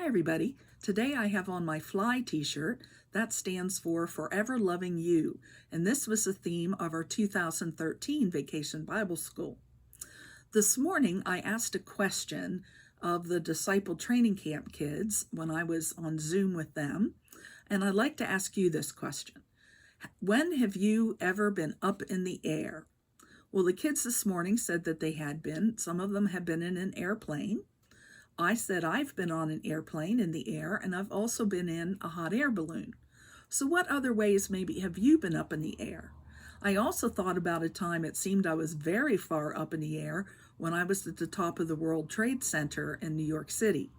everybody. Today I have on my FLY t-shirt. That stands for Forever Loving You, and this was the theme of our 2013 Vacation Bible School. This morning I asked a question of the Disciple Training Camp kids when I was on Zoom with them, and I'd like to ask you this question. When have you ever been up in the air? Well, the kids this morning said that they had been. Some of them have been in an airplane. I said I've been on an airplane in the air, and I've also been in a hot air balloon. So what other ways maybe have you been up in the air? I also thought about a time it seemed I was very far up in the air when I was at the top of the World Trade Center in New York City.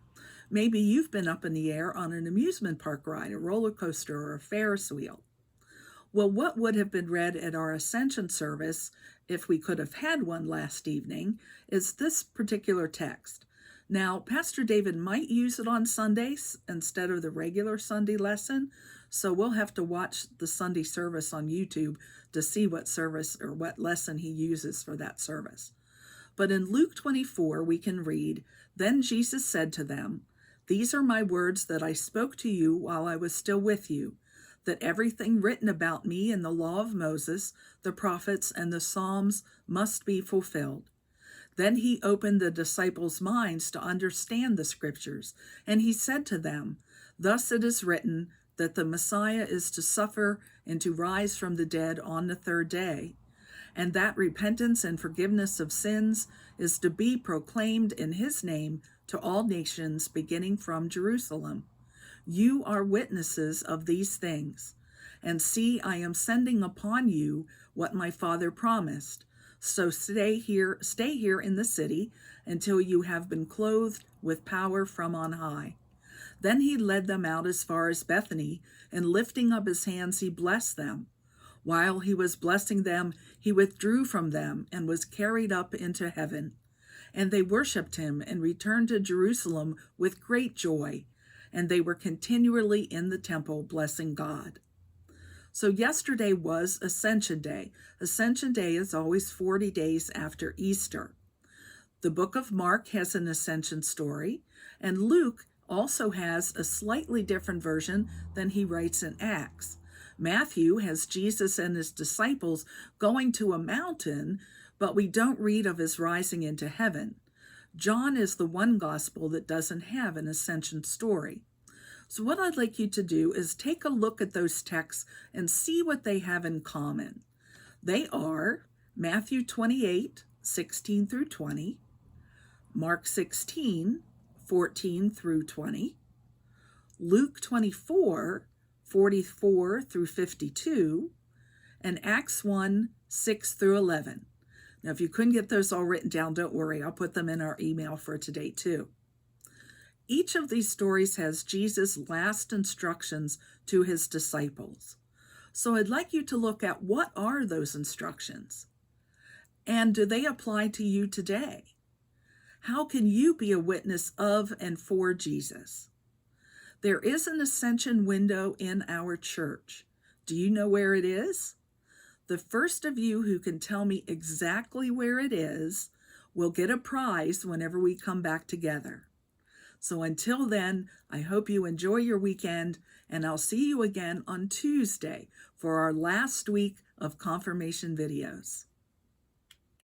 Maybe you've been up in the air on an amusement park ride, a roller coaster, or a Ferris wheel. Well, what would have been read at our Ascension service, if we could have had one last evening, is this particular text. Now, Pastor David might use it on Sundays instead of the regular Sunday lesson, so we'll have to watch the Sunday service on YouTube to see what service or what lesson he uses for that service. But in Luke 24, we can read, "Then Jesus said to them, 'These are my words that I spoke to you while I was still with you, that everything written about me in the law of Moses, the prophets, and the Psalms must be fulfilled.' Then he opened the disciples' minds to understand the scriptures, and he said to them, 'Thus it is written that the Messiah is to suffer and to rise from the dead on the third day, and that repentance and forgiveness of sins is to be proclaimed in his name to all nations, beginning from Jerusalem. You are witnesses of these things. And see, I am sending upon you what my Father promised. So stay here in the city until you have been clothed with power from on high.' Then he led them out as far as Bethany, and lifting up his hands, he blessed them. While he was blessing them, he withdrew from them and was carried up into heaven. And they worshipped him and returned to Jerusalem with great joy, and they were continually in the temple blessing God." So yesterday was Ascension Day. Ascension Day is always 40 days after Easter. The book of Mark has an Ascension story, and Luke also has a slightly different version than he writes in Acts. Matthew has Jesus and his disciples going to a mountain, but we don't read of his rising into heaven. John is the one gospel that doesn't have an Ascension story. So what I'd like you to do is take a look at those texts and see what they have in common. They are Matthew 28, 16 through 20, Mark 16, 14 through 20, Luke 24, 44 through 52, and Acts 1, 6 through 11. Now, if you couldn't get those all written down, don't worry. I'll put them in our email for today, too. Each of these stories has Jesus' last instructions to his disciples. So I'd like you to look at what are those instructions? And do they apply to you today? How can you be a witness of and for Jesus? There is an Ascension window in our church. Do you know where it is? The first of you who can tell me exactly where it is will get a prize whenever we come back together. So until then, I hope you enjoy your weekend, and I'll see you again on Tuesday for our last week of confirmation videos.